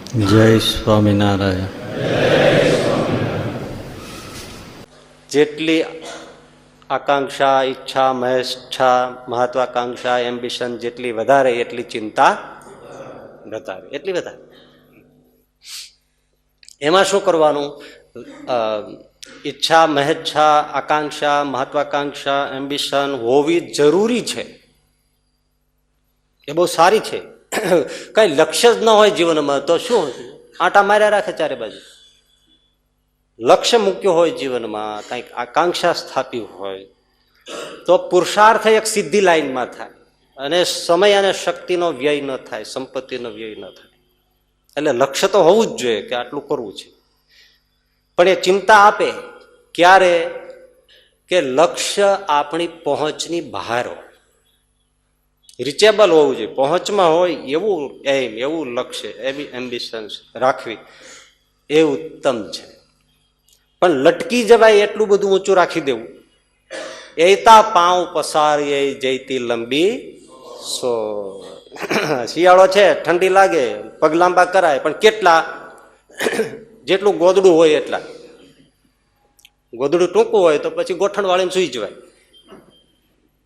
જય સ્વામિનારાયણ. જેટલી આકાંક્ષા, ઈચ્છા, મહેચ્છા, મહત્વાકાંક્ષા, એમ્બિશન જેટલી વધારે એટલી ચિંતા વધારે, એટલી વધારે. એમાં શું કરવાનું? ઈચ્છા, મહેચ્છા, આકાંક્ષા, મહત્વાકાંક્ષા, એમ્બિશન હોવી જરૂરી છે. એ બહુ સારી છે. કઈ લક્ષ્ય જ ન હોય જીવનમાં તો શું આટા માર્યા રાખે ચારે બાજુ. લક્ષ્ય મૂક્યું હોય જીવનમાં, કંઈક આકાંક્ષા સ્થાપી હોય તો પુરુષાર્થ એક સીધી લાઈનમાં થાય અને સમય અને શક્તિનો વ્યય ન થાય, સંપત્તિનો વ્યય ન થાય. એટલે લક્ષ્ય તો હોવું જ જોઈએ કે આટલું કરવું છે. પણ એ ચિંતા આપે ક્યારે કે લક્ષ્ય આપણી પહોંચની બહાર હોય, રીચેબલ હોવું જોઈએ, પહોંચમાં હોય એવું એમ, એવું લક્ષ્ય, એવી એમ્બિશન રાખવી એ ઉત્તમ છે. પણ લટકી જવાય એટલું બધું ઊંચું રાખી દેવું, એતા પાઉં પસારીએ જઈતી લંબી સો. શિયાળો છે, ઠંડી લાગે, પગ લાંબા કરાય, પણ કેટલા? જેટલું ગોદડું હોય એટલા. ગોદડું ટૂંકું હોય તો પછી ગોઠણ વાળીને સુઈ જવાય,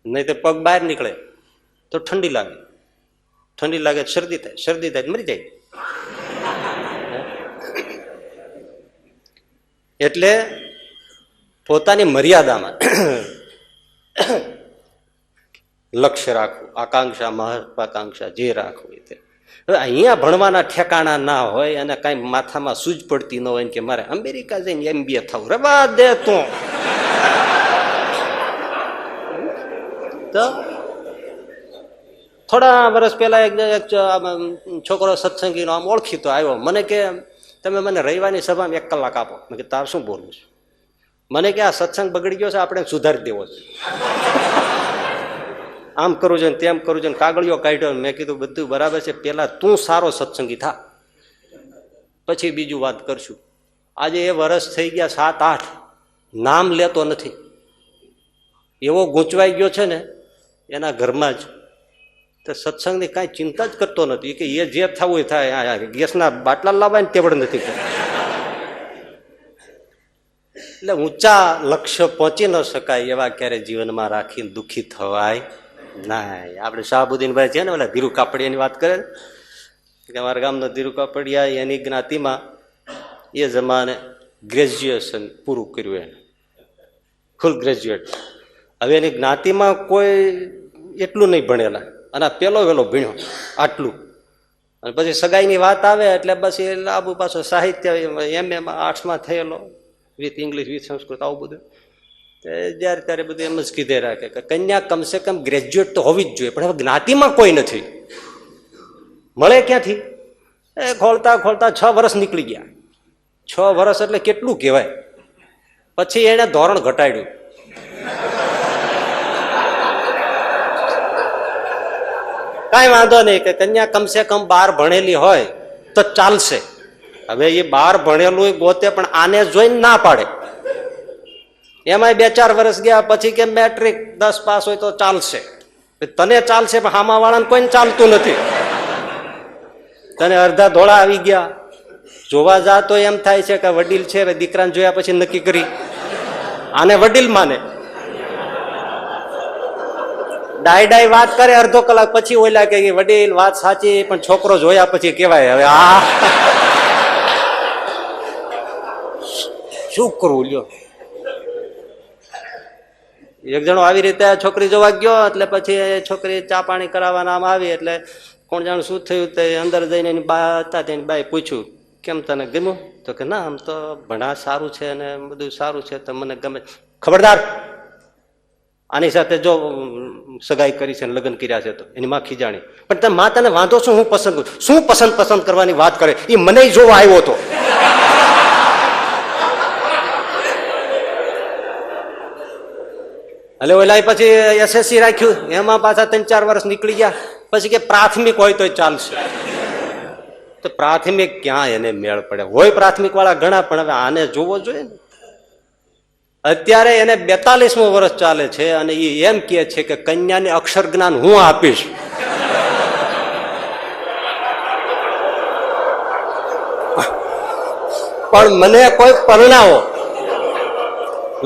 નહીં તો પગ બહાર નીકળે તો ઠંડી લાગે, ઠંડી લાગે શરદી થાય, શરદી થાય મરી જાય. એટલે પોતાની મર્યાદામાં લક્ષ્ય રાખવું, આકાંક્ષા, મહત્વાકાંક્ષા જે રાખવું તે. હવે અહીંયા ભણવાના ઠેકાણા ના હોય અને કઈ માથામાં સૂજ પડતી ન હોય કે મારે અમેરિકા જઈને MBA થવું, રવા દે તું. તો થોડા વર્ષ પહેલા એક છોકરો સત્સંગીનો આમ ઓળખીતો આવ્યો, મને કે તમે મને રવિવારની સભામાં 1 કલાક આપો. મેં કે તાર શું બોલવું છે? મને કે આ સત્સંગ બગડી ગયો છે, આપણે સુધારી દેવો છે, આમ કરવું છે તેમ કરવું છે, કાગળિયો કાઢ્યો. મેં કીધું બધું બરાબર છે, પેલા તું સારો સત્સંગી થા, પછી બીજું વાત કરશું. આજે એ વર્ષ થઈ ગયા 7-8, નામ લેતો નથી. એવો ગૂંચવાઈ ગયો છે ને એના ઘરમાં જ, તો સત્સંગની કાંઈ ચિંતા જ કરતો નથી કે એ જે થવું એ થાય. ગેસના બાટલા લાવવાની તેવડ નથી. એટલે ઊંચા લક્ષ્ય પહોંચી ન શકાય એવા ક્યારે જીવનમાં રાખીને દુઃખી થવાય ના. આપણે શાહબુદ્દીનભાઈ છે ને ઓલા ધીરુ કાપડિયાની વાત કરે કે અમારા ગામનો ધીરુ કાપડિયા, એની જ્ઞાતિમાં એ જમાને ગ્રેજ્યુએશન પૂરું કર્યું, એને ફૂલ ગ્રેજ્યુએટ. હવે એની જ્ઞાતિમાં કોઈ એટલું નહીં ભણેલા અને પેલો વેલો ભણ્યો આટલું. અને પછી સગાઈની વાત આવે એટલે બસ એ આબુ પાછો સાહિત્ય એમએમાં આર્ટ્સમાં થયેલો, વિથ ઇંગ્લિશ વિથ સંસ્કૃત, આવું બધું. જ્યારે ત્યારે બધું એમ જ કીધે રાખે કે કન્યા કમસે કમ ગ્રેજ્યુએટ તો હોવી જ જોઈએ. પણ હવે જ્ઞાતિમાં કોઈ નથી, મળે ક્યાંથી? એ ખોલતા ખોલતા 6 વર્ષ નીકળી ગયા. 6 વર્ષ એટલે કેટલું કહેવાય. પછી એને ધોરણ ઘટાડ્યું. કાંઈ વાંધો નહીં કે કન્યા કમસે કમ 12 ભણેલી હોય તો ચાલશે. હવે એ 12 ભણેલું ગોતે, પણ આને જોઈને ના પાડે. એમાંય 2-4 વર્ષ ગયા પછી કે મેટ્રિક 10 પાસ હોય તો ચાલશે. તને ચાલશે પણ હામા વાળાને કોઈને ચાલતું નથી. તને અડધા ધોળા આવી ગયા. જોવા જા તો એમ થાય છે કે વડીલ છે, દીકરાને જોયા પછી નક્કી કરી આને વડીલ માને. ડાય વાત કરે અડધો કલાક પછી ઓલા કે વડીલ વાત સાચી, પણ છોકરો જોયા પછી કેવાય. હવે આ શું કરવું લ્યો? એક જણો આવી રીતે છોકરી જોવા ગયો, એટલે પછી છોકરી ચા પાણી કરાવવાના આમ આવી, એટલે કોણ જાણ શું થયું તે અંદર જઈને એની બા હતા, તેની બાએ પૂછ્યું કેમ તને ગમ્યું? તો કે ના આમ તો ભણા સારું છે અને બધું સારું છે તો મને ગમે. ખબરદાર, આની સાથે જો સગાઈ કરી છે, લગ્ન કર્યા છે તો એની માં ખીજાણી. પણ તમે માં તને વાંધો શું? હું પસંદ કરું શું? પસંદ કરવાની વાત કરે, એ મને જોવા આવ્યો હતો. એટલે ઓલા પછી SSC રાખ્યું, એમાં પાછા 3-4 વર્ષ નીકળી ગયા. પછી કે પ્રાથમિક હોય તો ચાલશે. તો પ્રાથમિક ક્યાં એને મેળ પડે? હોય પ્રાથમિક વાળા ઘણા, પણ હવે આને જોવો જોઈએ ને. અત્યારે એને 42મું વર્ષ ચાલે છે અને એ એમ કે છે કે કન્યાને અક્ષર જ્ઞાન હું આપીશ. પણ મને કોઈ પરણાવો,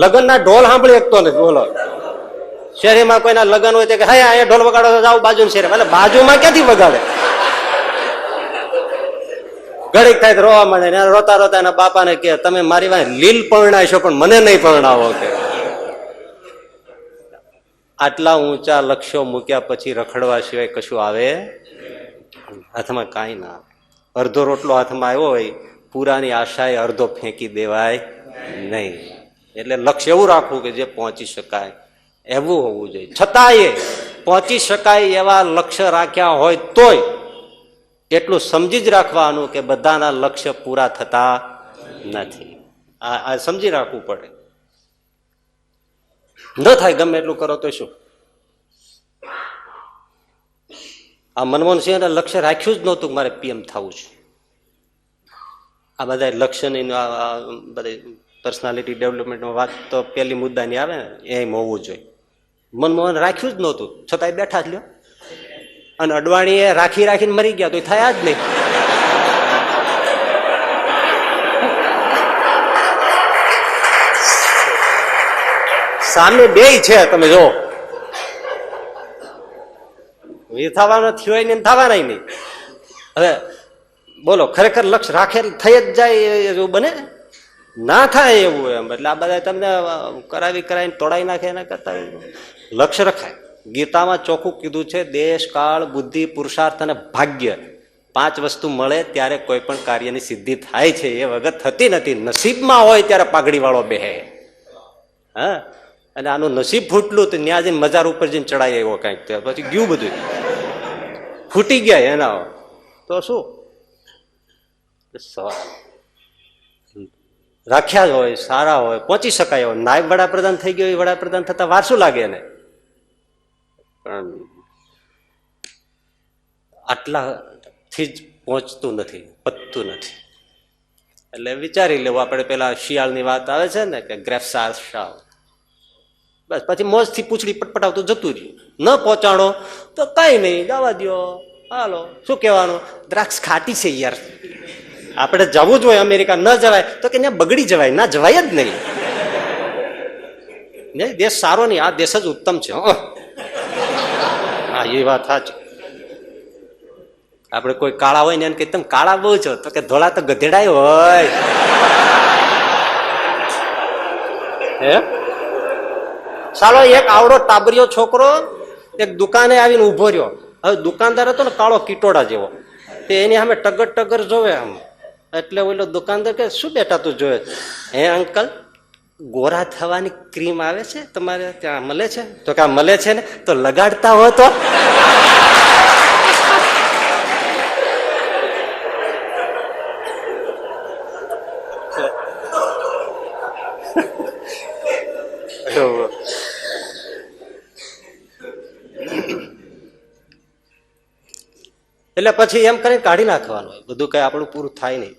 લગ્નના ઢોલ સાંભળી શકતો નથી. બોલો, શેરીમાં કોઈના લગ્ન હોય તો કે હા અહીંયા ઢોલ વગાડો તો જાઓ બાજુ શેરી, એટલે બાજુમાં ક્યાંથી વગાડે? ઘડીક થાય રોવા મળે ને, રોતા રોતા એના બાપાને કે તમે મારી વાત લીલ પરણાશો પણ મને નહીં પરણાવો. કે આટલા ઊંચા લક્ષ્યો મૂક્યા પછી રખડવા સિવાય કશું આવે હાથમાં? કાંઈ ના આવે. અડધો રોટલો હાથમાં આવ્યો હોય, પૂરાની આશાએ અડધો ફેંકી દેવાય નહીં. એટલે લક્ષ્ય એવું રાખવું કે જે પહોંચી શકાય એવું હોવું જોઈએ. છતાંય પહોંચી શકાય એવા લક્ષ્ય રાખ્યા હોય તોય એટલું સમજી જ રાખવાનું કે બધાના લક્ષ્ય પૂરા થતા નથી. આ સમજી રાખવું પડે. ન થાય ગમે એટલું કરો તો શું? આ મનમોહન સિંહે લક્ષ્ય રાખ્યું જ નહોતું મારે પીએમ થવું છે. આ બધા લક્ષ્યની બધી પર્સનાલિટી ડેવલપમેન્ટમાં વાત તો પેલી મુદ્દાની આવે ને એમ હોવું જોઈએ. મનમોહન રાખ્યું જ નહોતું છતાંય બેઠા જ લ્યો. અને અડવાણીએ રાખી રાખીને મરી ગયા તો થયા જ નહીં. સામે બે છે, તમે જો એ થવાનો થયો ને થવાના નહીં. હવે બોલો, ખરેખર લક્ષ્ય રાખે થઈ જ જાય એવું બને? ના થાય એવું એમ. એટલે આ બધા તમને કરાવીને તોડાવી નાખે એના કરતા લક્ષ્ય રખાય. ગીતામાં ચોખ્ખું કીધું છે, દેશ, કાળ, બુદ્ધિ, પુરુષાર્થ અને ભાગ્ય, 5 વસ્તુ મળે ત્યારે કોઈ પણ કાર્યની સિદ્ધિ થાય છે, એ વગર થતી નથી. નસીબમાં હોય ત્યારે પાઘડી વાળો બેહે. હા, અને આનું નસીબ ફૂટલું તો ત્યાં જઈને મજાર ઉપર જઈને ચડાઈ આવ્યો કઈક, પછી ગયું બધું ફૂટી ગયા એના. તો શું રાખ્યા હોય, સારા હોય, પહોંચી શકાય હોય. નાયબ વડાપ્રધાન થઈ ગયો, એ વડાપ્રધાન થતા વાર શું લાગે એને? પણ આટલાથી જ પહોંચતું નથી, પતતું નથી. એટલે વિચારી લેવું આપણે. પેલા શિયાળની વાત આવે છે ને કે ગ્રેપ્સ આર શાવ, બસ પછી મોજથી પૂછડી પટપટાવતું જતું રહ્યું. ન પહોંચાડો તો કઈ નહીં, જવા દો, હાલો. શું કહેવાનું? દ્રાક્ષ ખાટી છે યાર, આપણે જવું જ હોય અમેરિકા, ન જવાય તો કે ત્યાં બગડી જવાય, ના જવાય જ નહીં. દેશ સારો નહીં, આ દેશ જ ઉત્તમ છે. હા, એ વાત સાચી. આપણે કોઈ કાળા હોય ને એને કે તમે કાળા બહુ છો, તો કે ધોળા તો ગધેડાય હોય. હે ચાલો, એક આવડો ટાબરિયો છોકરો એક દુકાને આવીને ઉભો રહ્યો. હવે દુકાનદાર હતો ને કાળો કીટોડા જેવો, તે એની સામે ટગર ટગર જોવે આમ. એટલે ઓલો દુકાનદાર કે શું બેટા તું જોવે? હે અંકલ, ગોરા થવાની ક્રીમ આવે છે તમારે ત્યાં મળે છે? તો કે મળે છે ને, તો લગાડતા હો તો. એટલે પછી એમ કરીને કાઢી નાખવાનું. બધું કઈ આપણું પૂરું થાય નહીં.